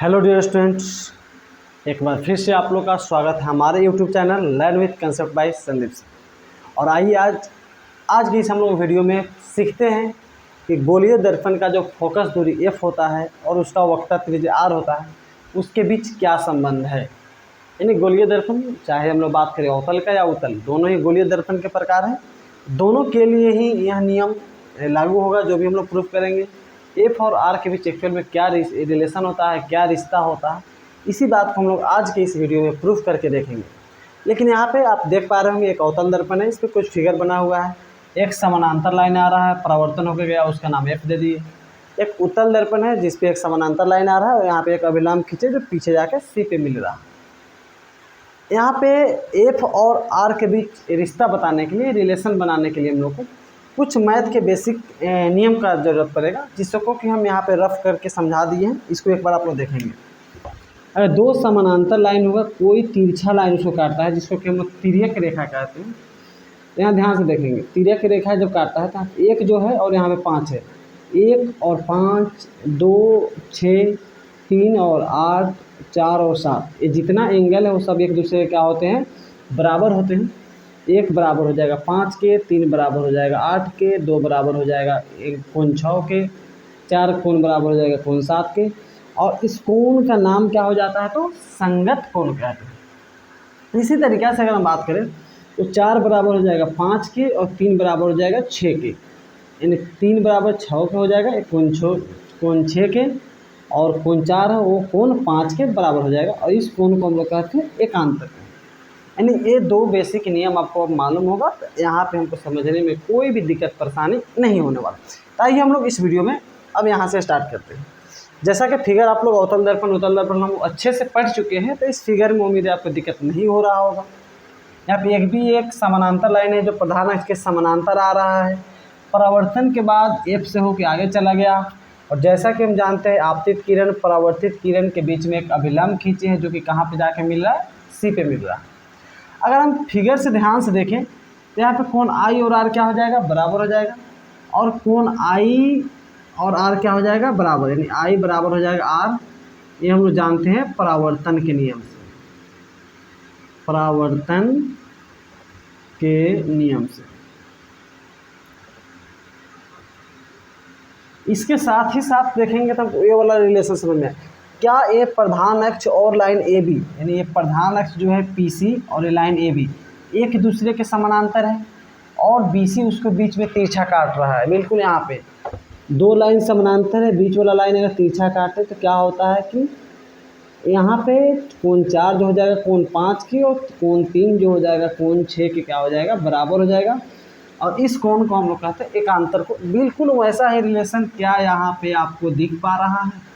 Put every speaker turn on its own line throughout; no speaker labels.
Hello dear students, एक बार फिर से आप लोग का स्वागत है हमारे YouTube channel learn with concept by Sandeep से। और आइए आज की इस हम लोग वीडियो में सीखते हैं कि गोलीय दर्पण का जो फोकस दूरी एफ होता है और उसका वक्रता त्रिज्या आर होता है, उसके बीच क्या संबंध है। यानी गोलीय दर्पण, चाहे हम लोग बात करें अवतल का या उत्तल, दोनों ही गोलीय दर्पण के प्रकार हैं। दोनों के लिए ही यह नियम लागू होगा जो भी हम लोग प्रूफ करेंगे। एफ और आर के बीच एक्चुअल में क्या रिलेशन होता है, क्या रिश्ता होता है, इसी बात को हम लोग आज के इस वीडियो में प्रूफ करके देखेंगे। लेकिन यहाँ पे आप देख पा रहे होंगे एक अवतल दर्पण है, इस पर कुछ फिगर बना हुआ है। एक समानांतर लाइन आ रहा है, परावर्तन होकर गया, उसका नाम एफ दे दिए। एक उत्तल दर्पण है जिसपे एक समानांतर लाइन आ रहा है और यहाँ पे एक अभिलंब खींचे जो पीछे जाके सी पे मिल रहा है। यहाँ पे एफ और आर के बीच रिश्ता बताने के लिए, रिलेशन बनाने के लिए हम लोग को कुछ मैथ के बेसिक नियम का ज़रूरत पड़ेगा, जिसको कि हम यहाँ पे रफ करके समझा दिए हैं। इसको एक बार आप लोग देखेंगे। अगर दो समानांतर लाइन होगा, कोई तिरछा लाइन उसको काटता है जिसको कि हम लोग तिर्यक रेखा कहते हैं। यहाँ ध्यान से देखेंगे, तिर्यक रेखा जब काटता है तो एक जो है और यहाँ पे 5 है, 1 और 5, 2, 6, 3 और 8, 4 और 7, ये जितना एंगल है वो सब एक दूसरे के क्या होते हैं, बराबर होते हैं। 1 बराबर हो जाएगा 5 के, 3 बराबर हो जाएगा 8 के, 2 बराबर हो जाएगा एक कोण 6 के, 4 कोण बराबर हो जाएगा कोण 7 के। और इस कोण का नाम क्या हो जाता है, तो संगत कोण कहते हैं। इसी तरीके से अगर हम बात करें तो 4 बराबर हो जाएगा 5 के और 3 बराबर हो जाएगा 6 के, यानी 3 बराबर 6 के हो जाएगा, एक कोण 6 के, और कोण 4 है वो कोण 5 के बराबर हो जाएगा। और इस कोण को हम लोग कहते हैं एकांतर। यानी ये दो बेसिक नियम आपको अब मालूम होगा, तो यहाँ पे हमको समझने में कोई भी दिक्कत परेशानी नहीं होने वाला। तो आइए हम लोग इस वीडियो में अब यहाँ से स्टार्ट करते हैं। जैसा कि फिगर आप लोग अवतल दर्पण उत्तल दर्पण हम अच्छे से पढ़ चुके हैं, तो इस फिगर में उम्मीद है आपको दिक्कत नहीं हो रहा होगा। यहाँ पे एक समानांतर लाइन है जो प्रधान अक्ष के समानांतर आ रहा है, परावर्तन के बाद एफ से होकर आगे चला गया। और जैसा कि हम जानते हैं आपतित किरण परावर्तित किरण के बीच में एक अभिलंब खींचे हैं जो कि कहाँ पे जाके मिल रहा है, सी पे मिल रहा है। अगर हम फिगर से ध्यान से देखें तो यहाँ पे कोण आई और आर क्या हो जाएगा, बराबर हो जाएगा। और कोण आई और आर क्या हो जाएगा, बराबर, यानी आई बराबर हो जाएगा आर। ये हम लोग जानते हैं परावर्तन के नियम से, परावर्तन के नियम से। इसके साथ ही साथ देखेंगे तो ये वाला रिलेशन समझ में क्या, ये प्रधान अक्ष और लाइन ए बी, यानी ये प्रधान अक्ष जो है पी सी और ये लाइन ए बी एक दूसरे के समानांतर है, और बी सी उसको बीच में तिरछा काट रहा है। बिल्कुल यहाँ पे दो लाइन समानांतर है, बीच वाला लाइन अगर तिरछा काटे तो क्या होता है कि यहाँ पे कोण 4 जो हो जाएगा कोण 5 की, और कोण 3 जो हो जाएगा कोण 6 के क्या हो जाएगा, बराबर हो जाएगा। और इस कोण को हम लोग कहते हैं एकांतर को। बिल्कुल वैसा ही रिलेशन क्या यहाँ पे आपको दिख पा रहा है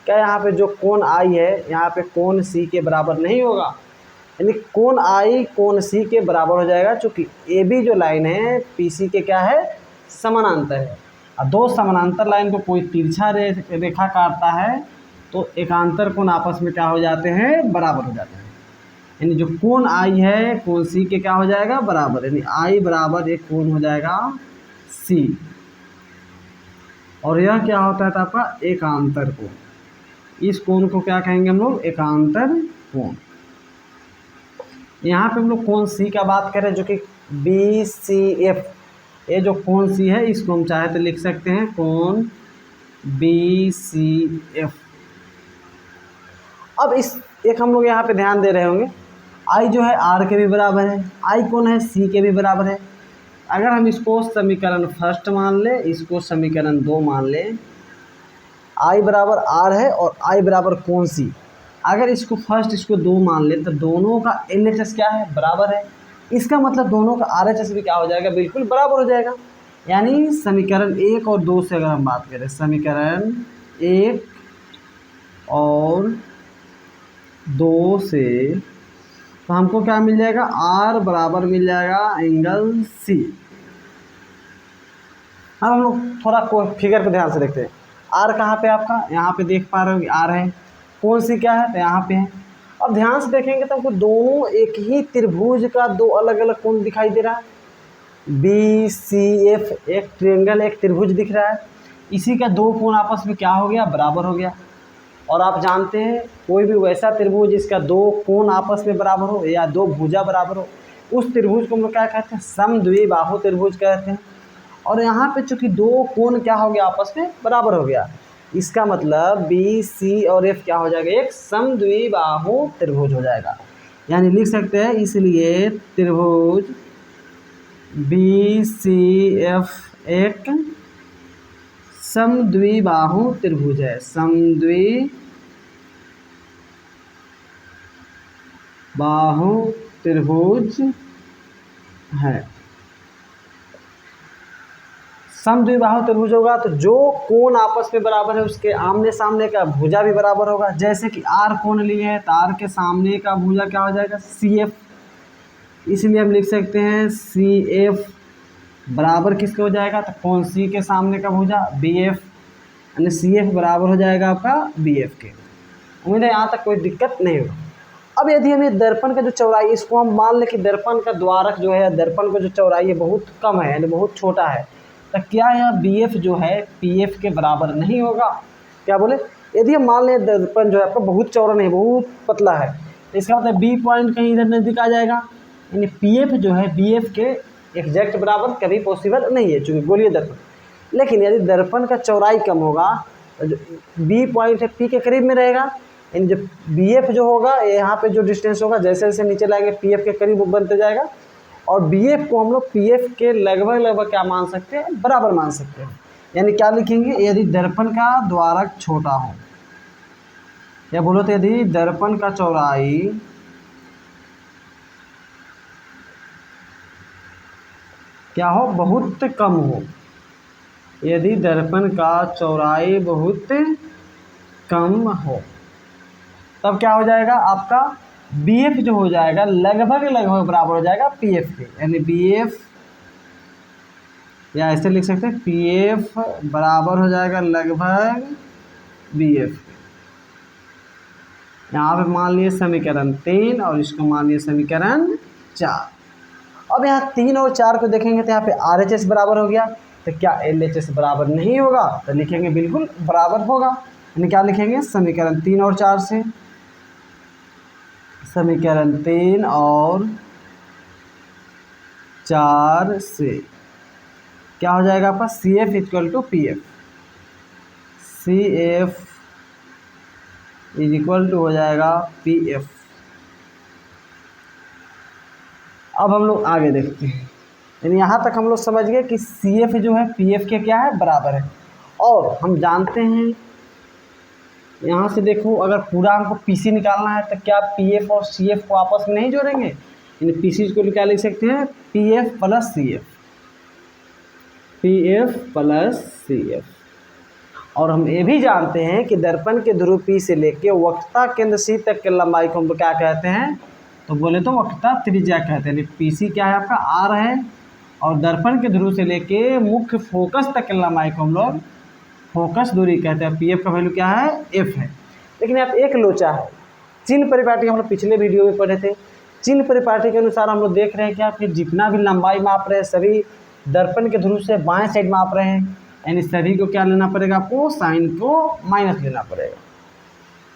क्या, यहाँ पे जो कोण आई है यहाँ पे कोण सी के बराबर नहीं होगा, यानी कोण आई कोण सी के बराबर हो जाएगा, चूँकि ए बी जो लाइन है पी सी के क्या है, समानांतर है। और दो समानांतर लाइन को कोई तिरछा रेखा काटता है तो एकांतर कोण आपस में क्या हो जाते हैं, बराबर हो जाते हैं। यानी जो कोण आई है कोण सी के क्या हो जाएगा, बराबर, यानी आई बराबर एक कोण हो जाएगा सी। और यह क्या होता है तो आपका एकांतर कोण। इस कोण को क्या कहेंगे हम लोग, एकांतर कोण। यहाँ पे हम लोग कोण सी का बात करें जो कि बी सी एफ, ये जो कोण सी है इसको हम चाहे तो लिख सकते हैं कोण बी सी एफ। अब इस एक हम लोग यहाँ पे ध्यान दे रहे होंगे, आई जो है आर के भी बराबर है, आई कौन है, सी के भी बराबर है। अगर हम इसको समीकरण फर्स्ट मान ले, इसको समीकरण 2 मान ले, आई बराबर आर है और आई बराबर कोण सी, अगर इसको फर्स्ट इसको 2 मान ले तो दोनों का LHS क्या है, बराबर है। इसका मतलब दोनों का RHS भी क्या हो जाएगा, बिल्कुल बराबर हो जाएगा। यानी समीकरण 1 और 2 से अगर हम बात करें, समीकरण 1 और 2 से तो हमको क्या मिल जाएगा, आर बराबर मिल जाएगा एंगल सी। अब हम लोग थोड़ा फिगर पे ध्यान से देखते हैं। आर कहाँ पे आपका, यहाँ पे देख पा रहे हो आर है, कौन सी क्या है तो यहाँ पे है। अब ध्यान से देखेंगे तो हमको दोनों एक ही त्रिभुज का दो अलग अलग कोण दिखाई दे रहा है। बी सी एफ एक ट्रायंगल एक त्रिभुज दिख रहा है, इसी का दो कोण आपस में क्या हो गया, बराबर हो गया। और आप जानते हैं कोई भी वैसा त्रिभुज जिसका दो कोण आपस में बराबर हो या दो भुजा बराबर हो, उस त्रिभुज को हम लोग क्या कहते हैं, समद्विबाहु त्रिभुज कहते हैं। और यहाँ पे चूंकि दो कोण क्या हो गया, आपस में बराबर हो गया, इसका मतलब बी सी और एफ क्या हो जाएगा, एक समद्विबाहु त्रिभुज हो जाएगा। यानी लिख सकते हैं इसलिए त्रिभुज बी सी एफ एक समद्विबाहु त्रिभुज है, समद्विबाहु त्रिभुज है। समद्विबाहु त्रिभुज होगा तो जो कोण आपस में बराबर है उसके आमने सामने का भुजा भी बराबर होगा। जैसे कि आर कोण लिए है तो आर के सामने का भुजा क्या हो जाएगा, सी एफ। इसलिए हम लिख सकते हैं सी एफ बराबर किसके हो जाएगा, तो कोण सी के सामने का भुजा बी एफ, यानी सी एफ बराबर हो जाएगा आपका बी एफ के। उम्मीद है यहाँ तक कोई दिक्कत नहीं होगा। अब यदि हम ये दर्पण का जो चौड़ाई, इसको हम मान लें कि दर्पण का द्वारक जो है, दर्पण का जो चौड़ाई है बहुत कम है, यानी बहुत छोटा है, तो क्या यह बी एफ जो है पी एफ के बराबर नहीं होगा? क्या बोले, यदि हम मान लें दर्पण जो है आपका बहुत चौड़ा नहीं, बहुत पतला है, तो इसका मतलब बी पॉइंट कहीं इधर नज़दीक आ जाएगा, यानी पी एफ जो है बी एफ के एग्जैक्ट बराबर कभी पॉसिबल नहीं है चूँकि गोलीय दर्पण। लेकिन यदि दर्पण का चौड़ाई कम होगा तो जो बी पॉइंट है पी के करीब में रहेगा, यानी जो बी एफ जो होगा यहाँ पे जो डिस्टेंस होगा जैसे जैसे नीचे लाएंगे पी एफ के करीब वो बनते जाएगा, और बी एफ को हम लोग पी एफ के लगभग क्या मान सकते हैं, बराबर मान सकते हैं। यानी क्या लिखेंगे, यदि दर्पण का द्वारक छोटा हो, या बोलो तो यदि दर्पण का चौड़ाई क्या हो, बहुत कम हो, यदि दर्पण का चौड़ाई बहुत कम हो, तब क्या हो जाएगा आपका बी एफ जो हो जाएगा लगभग बराबर हो जाएगा पी एफ के, यानी बी एफ, या ऐसे लिख सकते हैं पी एफ बराबर हो जाएगा लगभग बी एफ के। यहाँ पे मान लिए समीकरण 3 और इसको मान लिए समीकरण 4। अब यहाँ 3 और 4 को देखेंगे तो यहाँ पे आर एच एस बराबर हो गया, तो क्या एल एच एस बराबर नहीं होगा? तो लिखेंगे बिल्कुल बराबर होगा। यानी क्या लिखेंगे, समीकरण 3 और 4 से, समीकरण 3 और 4 से क्या हो जाएगा आपका, C F equal to P F, C F is equal to हो जाएगा पी एफ। अब हम लोग आगे देखते हैं, यानी यहाँ तक हम लोग समझ गए कि सी एफ जो है पी एफ के क्या है, बराबर है। और हम जानते हैं यहाँ से देखो, अगर पूरा हमको पी सी निकालना है तो क्या पी एफ और सी एफ को आपस में नहीं जोड़ेंगे, यानी पी सी को क्या लिख सकते हैं, P F plus C F, P F plus C F. और हम ये भी जानते हैं कि दर्पण के ध्रुव पी से लेके वक्रता केंद्र सी तक के लंबाई को हम क्या कहते हैं, तो बोले तो वक्रता त्रिज्या कहते हैं। पी सी क्या है आपका, आर है, और दर्पण के ध्रुव से लेके मुख्य फोकस तक के लंबाई को हम लोग फोकस दूरी कहते हैं। पी एफ का वैल्यू क्या है, एफ है। लेकिन यहाँ पे एक लोचा है, चिन्ह परिपाटी हम लोग पिछले वीडियो में पढ़े थे। चिन्ह परिपाटी के अनुसार हम लोग देख रहे हैं कि आपकी जितना भी लंबाई माप रहे हैं सभी दर्पण के ध्रुव से बाएं साइड माप रहे हैं, यानी सभी को क्या लेना पड़ेगा, आपको साइन को माइनस लेना पड़ेगा।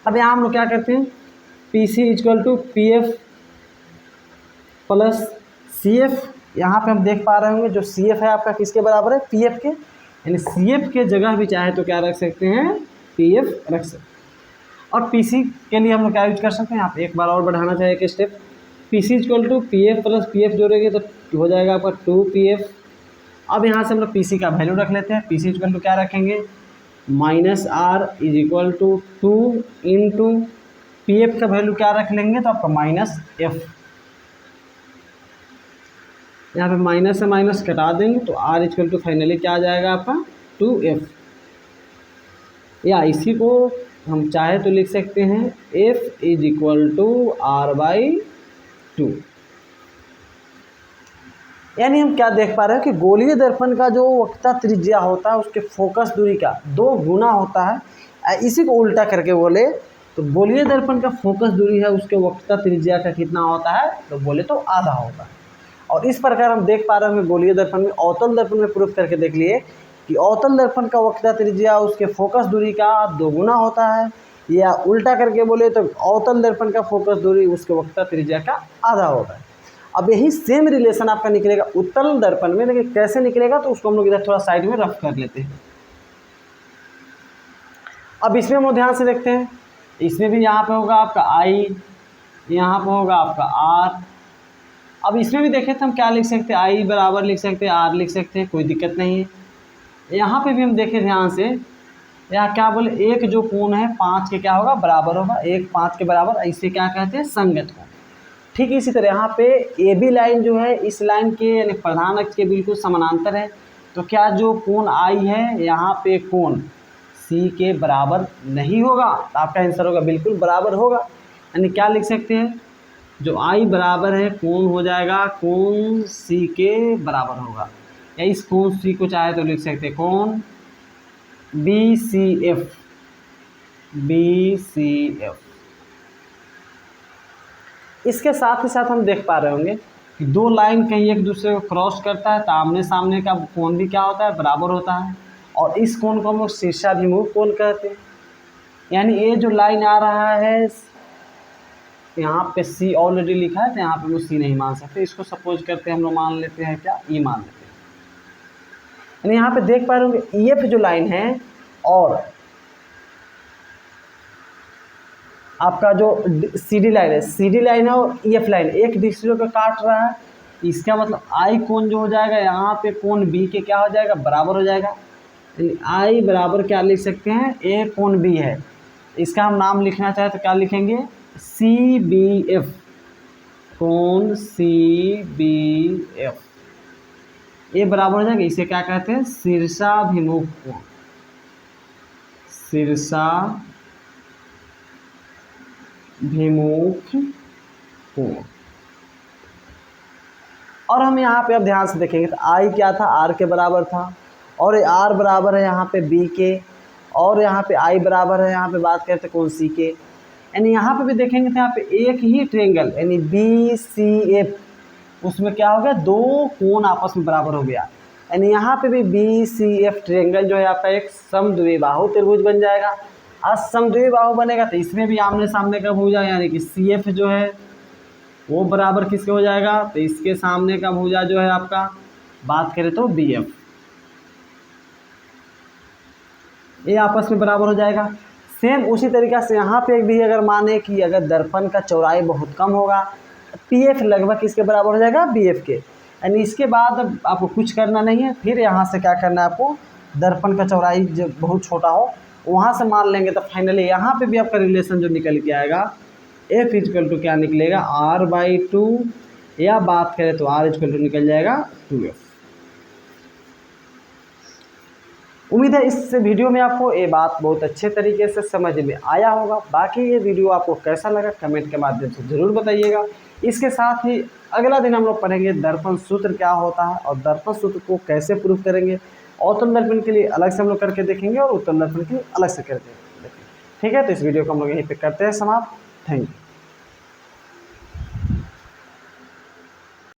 अब यहाँ हम लोग क्या करते हैं, P C equal to P F plus C F. यहाँ पे हम देख पा रहे होंगे जो सी एफ है आपका किसके बराबर है, पी एफ के, यानी सी एफ के जगह भी चाहे तो क्या रख सकते हैं, पी एफ रख सकते हैं। और पी सी के लिए हम लोग क्या यूज कर सकते हैं, आप एक बार और बढ़ाना चाहिए एक step, P C equal to P F plus P F जोड़ेंगे तो हो जाएगा आपका 2 पी एफ। अब यहाँ से हम लोग पी सी का वैल्यू रख लेते हैं, पी सी इक्वल टू क्या रखेंगे, minus R is equal to 2 into P F का वैल्यू क्या रख लेंगे, तो आपका माइनस एफ। यहाँ पे माइनस से माइनस कटा देंगे तो आर इक्वल टू फाइनली क्या आ जाएगा आपका 2f। या इसी को हम चाहे तो लिख सकते हैं f is equal to R by 2। यानी हम क्या देख पा रहे हैं कि गोलीय दर्पण का जो वक्रता त्रिज्या होता है उसके फोकस दूरी का 2 गुना होता है। इसी को उल्टा करके बोले तो गोलीय दर्पण का फोकस दूरी है उसके वक्रता त्रिज्या का कितना होता है, तो बोले तो आधा होता है। और इस प्रकार हम देख पा रहे हैं गोलीय दर्पण में, अवतल दर्पण में प्रूफ करके देख लिए कि अवतल दर्पण का वक्रता त्रिज्या उसके फोकस दूरी का 2 गुना होता है, या उल्टा करके बोले तो अवतल दर्पण का फोकस दूरी उसके वक्र त्रिज्या का आधा होता है। अब यही सेम रिलेशन आपका निकलेगा उत्तल दर्पण में, लेकिन कैसे निकलेगा तो उसको हम लोग इधर थोड़ा साइड में रफ कर लेते हैं। अब इसमें हम लोग ध्यान से देखते हैं, इसमें भी यहाँ पे होगा आपका I, यहाँ पे होगा आपका R। अब इसमें भी देखें तो हम क्या लिख सकते हैं, I बराबर लिख सकते हैं, R लिख सकते हैं, कोई दिक्कत नहीं है। यहाँ पे भी हम देखें ध्यान से, यहाँ क्या बोले, एक जो कोण है 5 के क्या होगा, बराबर होगा, एक 5 के बराबर, इसे क्या कहते हैं, संगत कोण। ठीक इसी तरह यहाँ पे AB लाइन जो है इस लाइन के यानी प्रधान अक्ष के बिल्कुल समानांतर है, तो क्या जो कोण I है यहाँ पे कोण C के बराबर नहीं होगा, तो आपका आंसर होगा बिल्कुल बराबर होगा। यानी क्या लिख सकते हैं, जो I बराबर है कोण हो जाएगा कोण C के बराबर होगा, या इस कोण C को चाहे तो लिख सकते हैं कोण BCF। इसके साथ ही साथ हम देख पा रहे होंगे कि दो लाइन कहीं एक दूसरे को क्रॉस करता है तो आमने सामने का कोण भी क्या होता है, बराबर होता है, और इस कोण को हम लोग शीर्षाभिमुख कोण कहते हैं। यानी ये जो लाइन आ रहा है यहाँ पे C ऑलरेडी लिखा है तो यहाँ पे हम लोग C नहीं मान सकते, इसको सपोज करते हैं हम लोग मान लेते हैं क्या, E मान लेते हैं। यानी यहाँ पे देख पा रहे होंगे EF जो लाइन है और आपका जो CD लाइन है, CD लाइन है और EF लाइन एक दूसरे को काट रहा है, इसका मतलब I कोण जो हो जाएगा यहाँ पे कोण B के क्या हो जाएगा, बराबर हो जाएगा। I बराबर क्या लिख सकते हैं, A कोण B है, इसका हम नाम लिखना चाहे तो क्या लिखेंगे, CBF, कोण CBF। ये बराबर हो जाएगा, इसे क्या कहते हैं, शीर्षाभिमुख कोण, शीर्षाभिमुख कोण। और हम यहाँ पे अब ध्यान से देखेंगे तो I क्या था, R के बराबर था, और R बराबर है यहाँ पे B के, और यहाँ पे I बराबर है यहाँ पे बात करते हैं कोण C के। यानी यहाँ पे भी देखेंगे तो यहाँ पे एक ही ट्रेंगल यानी BCF, उसमें क्या हो गया, दो कोण आपस में बराबर हो गया। यानी यहाँ पे भी BCF ट्रेंगल जो है आपका एक समद्विबाहु त्रिभुज बन जाएगा। आज समद्विबाहु बनेगा तो इसमें भी आमने सामने का भुजा यानी कि CF जो है वो बराबर किसके हो जाएगा, तो इसके सामने का भुजा जो है आपका बात करें तो BF, ये आपस में बराबर हो जाएगा। सेम उसी तरीक़ा से यहाँ पे भी अगर माने कि अगर दर्पण का चौड़ाई बहुत कम होगा, PF लगभग किसके बराबर हो जाएगा, BF के। यानी इसके बाद अब आपको कुछ करना नहीं है, फिर यहाँ से क्या करना है आपको, दर्पण का चौड़ाई जब बहुत छोटा हो वहाँ से मान लेंगे तो फाइनली यहाँ पे भी आपका रिलेशन जो निकल के आएगा F इक्वल टू क्या निकलेगा, R/2, या बात करें तो R इक्वल टू निकल जाएगा 2F। उम्मीद है इस वीडियो में आपको ये बात बहुत अच्छे तरीके से समझ में आया होगा। बाकी ये वीडियो आपको कैसा लगा कमेंट के माध्यम से ज़रूर बताइएगा। इसके साथ ही अगला दिन हम लोग पढ़ेंगे दर्पण सूत्र क्या होता है और दर्पण सूत्र को कैसे प्रूफ करेंगे। अवतल दर्पण के लिए अलग से हम लोग करके देखेंगे और उत्तल दर्पण के लिए अलग से करके देखेंगे। ठीक है, तो इस वीडियो को हम लोग यहीं पे करते हैं समाप्त। Thank you.